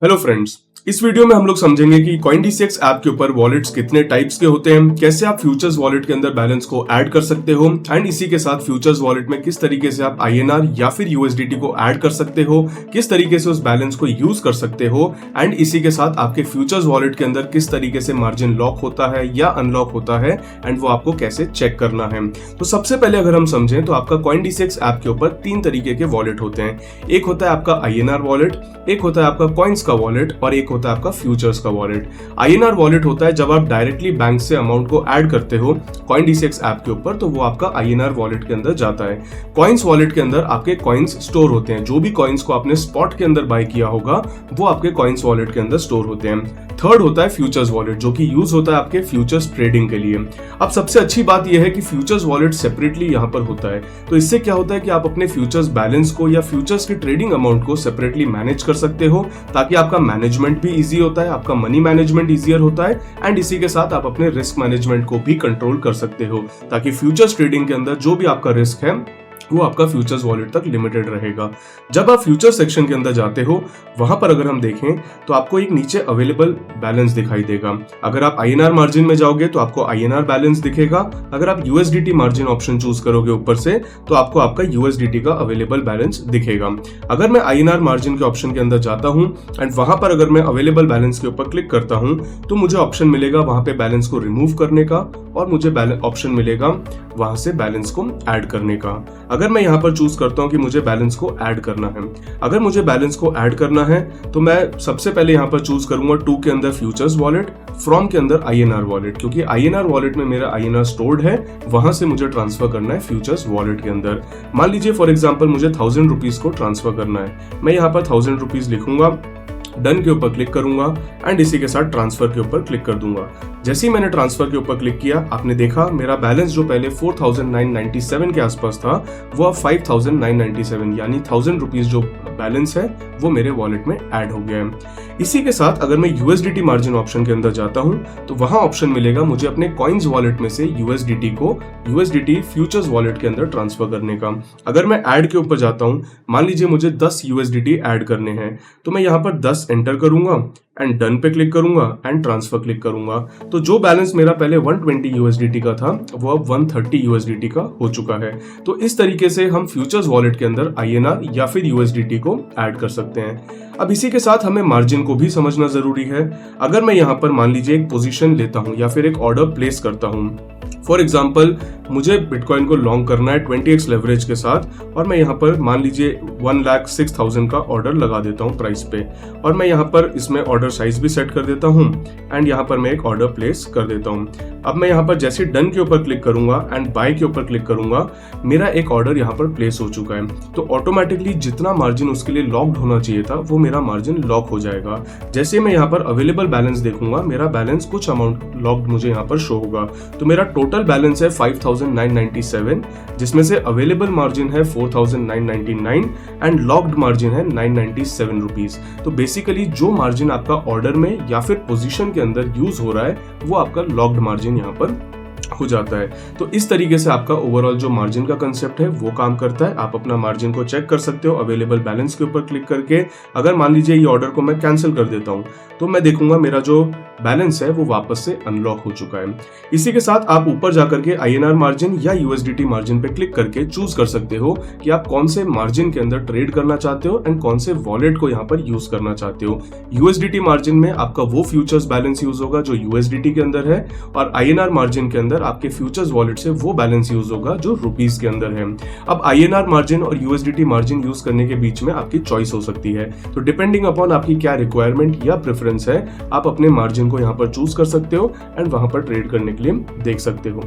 Hello friends, इस video में हम लोग समझेंगे कि Coindesk ऐप के ऊपर वॉलेट्स कितने टाइप्स के होते हैं, कैसे आप फ्यूचर्स वॉलेट के अंदर बैलेंस को ऐड कर सकते हो एंड इसी के साथ फ्यूचर्स वॉलेट में किस तरीके से आप INR या फिर USDT को ऐड कर सकते हो, किस तरीके से उस बैलेंस को यूज कर सकते हो एंड इसी के साथ आपके फ्यूचर्स वॉलेट के अंदर किस तरीके से मार्जिन लॉक होता है या अनलॉक होता है एंड वो आपको कैसे चेक करना है। तो सबसे पहले अगर हम समझें तो आपका Coindesk ऐप के ऊपर तीन तरीके के वॉलेट होते हैं। एक होता है आपका INR वॉलेट, एक होता है आपका कॉइन्स का वॉलेट और एक होता है आपका फ्यूचर्स का वॉलेट। INR वॉलेट होता है जब आप डायरेक्टली बैंक से अमाउंट को ऐड करते हो Coindesk ऐप के ऊपर, तो वो आपका INR वॉलेट के अंदर जाता है। कॉइन्स वॉलेट के अंदर आपके कॉइन्स स्टोर होते हैं, जो भी कॉइन्स को आपने स्पॉट के अंदर बाय किया होगा वो आपके कॉइन्स वॉलेट के अंदर स्टोर होते हैं। थर्ड होता है फ्यूचर्स वॉलेट, जो कि यूज होता है आपके फ्यूचर्स ट्रेडिंग के लिए। अब सबसे अच्छी बात यह है कि फ्यूचर्स वॉलेट सेपरेटली यहाँ पर होता है, तो इससे क्या होता है कि आप अपने फ्यूचर्स बैलेंस को या फ्यूचर्स की ट्रेडिंग अमाउंट को सेपरेटली मैनेज कर सकते हो, ताकि आपका मैनेजमेंट भी इजी होता है, आपका मनी मैनेजमेंट इजियर होता है एंड इसी के साथ आप अपने रिस्क मैनेजमेंट को भी कंट्रोल कर सकते हो, ताकि फ्यूचर्स ट्रेडिंग के अंदर जो भी आपका रिस्क है वो आपका फ्यूचर्स वॉलेट तक लिमिटेड रहेगा। जब आप फ्यूचर सेक्शन के अंदर जाते हो, वहां पर अगर हम देखें तो आपको एक नीचे अवेलेबल बैलेंस दिखाई देगा। अगर आप INR मार्जिन में जाओगे तो आपको INR बैलेंस दिखेगा। अगर आप USDT मार्जिन ऑप्शन चूज करोगे ऊपर से तो आपको आपका USDT का अवेलेबल बैलेंस दिखेगा। अगर मैं INR मार्जिन के ऑप्शन के अंदर जाता हूं एंड वहां पर अगर मैं अवेलेबल बैलेंस के ऊपर क्लिक करता हूं तो मुझे ऑप्शन मिलेगा वहां पे बैलेंस को रिमूव करने का और मुझे ऑप्शन मिलेगा वहां से बैलेंस को ऐड करने का। अगर मैं यहाँ पर चूज करता हूँ कि मुझे बैलेंस को ऐड करना है, अगर मुझे बैलेंस को ऐड करना है तो मैं सबसे पहले यहाँ पर चूज करूंगा टू के अंदर फ्यूचर्स वॉलेट, फ्रॉम के अंदर INR वॉलेट, क्योंकि INR वॉलेट में मेरा INR स्टोर्ड है, वहां से मुझे ट्रांसफर करना है फ्यूचर्स वॉलेट के अंदर। मान लीजिए फॉर एग्जाम्पल मुझे 1000 रुपीज को ट्रांसफर करना है, मैं यहाँ पर 1000 रुपीज लिखूंगा, डन के ऊपर क्लिक करूंगा एंड इसी के साथ ट्रांसफर के ऊपर क्लिक कर दूंगा। जैसे ही मैंने ट्रांसफर के ऊपर क्लिक किया, आपने देखा मेरा बैलेंस जो पहले 4997 के आसपास था वो अब 5997 यानी 1000 रुपीज जो बैलेंस है वो मेरे वॉलेट में ऐड हो गया है। इसी के साथ अगर मैं USDT मार्जिन ऑप्शन के अंदर जाता हूं तो वहां ऑप्शन मिलेगा मुझे अपने कॉइन्स वॉलेट में से USDT को USDT फ्यूचर्स वॉलेट के अंदर ट्रांसफर करने का। अगर मैं ऐड के ऊपर जाता हूं, मान लीजिए मुझे 10 USDT ऐड करने हैं, तो मैं यहाँ पर 10 एंटर करूंगा एंड डन पे क्लिक करूंगा एंड ट्रांसफर क्लिक करूंगा। तो जो बैलेंस मेरा पहले 120 USDT का था वो अब 130 USDT का हो चुका है। तो इस तरीके से हम फ्यूचर्स वॉलेट के अंदर INR या फिर USDT को ऐड कर सकते हैं। अब इसी के साथ हमें मार्जिन को भी समझना जरूरी है। अगर मैं यहाँ पर मान लीजिए एक पोजीशन लेता हूँ या फिर एक ऑर्डर प्लेस करता हूँ, फॉर एग्जाम्पल मुझे बिटकॉइन को लॉन्ग करना है 20x लेवरेज के साथ, और मैं यहाँ पर मान लीजिए 1,06,000 का ऑर्डर लगा देता हूँ प्राइस पे, और मैं यहाँ पर इसमें ऑर्डर साइज भी सेट कर देता हूँ एंड यहाँ पर मैं एक ऑर्डर प्लेस कर देता हूँ। अब मैं यहाँ पर जैसे डन के ऊपर क्लिक करूंगा एंड बाय के ऊपर क्लिक करूंगा, मेरा एक ऑर्डर यहाँ पर प्लेस हो चुका है। तो ऑटोमेटिकली जितना मार्जिन उसके लिए लॉक्ड होना चाहिए था वो मेरा मार्जिन लॉक हो जाएगा। जैसे मैं यहाँ पर अवेलेबल बैलेंस देखूंगा, मेरा बैलेंस कुछ अमाउंट लॉक्ड मुझे यहाँ पर शो होगा। तो मेरा टोटल बैलेंस है 5997, जिसमें से अवेलेबल मार्जिन है 4999 एंड लॉक्ड मार्जिन है 997 रुपीज। तो बेसिकली जो मार्जिन आपका ऑर्डर में या फिर पोजीशन के अंदर यूज हो रहा है वो आपका लॉक्ड मार्जिन यहाँ पर हो जाता है। तो इस तरीके से आपका ओवरऑल जो मार्जिन का कंसेप्ट है वो काम करता है। आप अपना मार्जिन को चेक कर सकते हो अवेलेबल बैलेंस के ऊपर क्लिक करके। अगर मान लीजिए ये ऑर्डर को मैं कैंसिल कर देता हूं तो मैं देखूंगा मेरा जो बैलेंस है वो वापस से अनलॉक हो चुका है। इसी के साथ आप ऊपर जाकर के INR मार्जिन या USDT मार्जिन पे क्लिक करके चूज कर सकते हो कि आप कौन से मार्जिन के अंदर ट्रेड करना चाहते हो एंड कौन से वॉलेट को यहाँ पर यूज करना चाहते हो। USDT मार्जिन में आपका वो फ्यूचर्स बैलेंस यूज होगा जो USDT के अंदर है, और INR मार्जिन के अंदर आपके फ्यूचर्स वॉलेट से वो बैलेंस यूज होगा जो रुपीस के अंदर है। अब INR मार्जिन और USDT मार्जिन यूज करने के बीच में आपकी चॉइस हो सकती है। तो डिपेंडिंग अपॉन आपकी क्या रिक्वायरमेंट या प्रेफरेंस है, आप अपने मार्जिन को यहाँ पर चूज कर सकते हो एंड वहां पर ट्रेड करने के लिए देख सकते हो।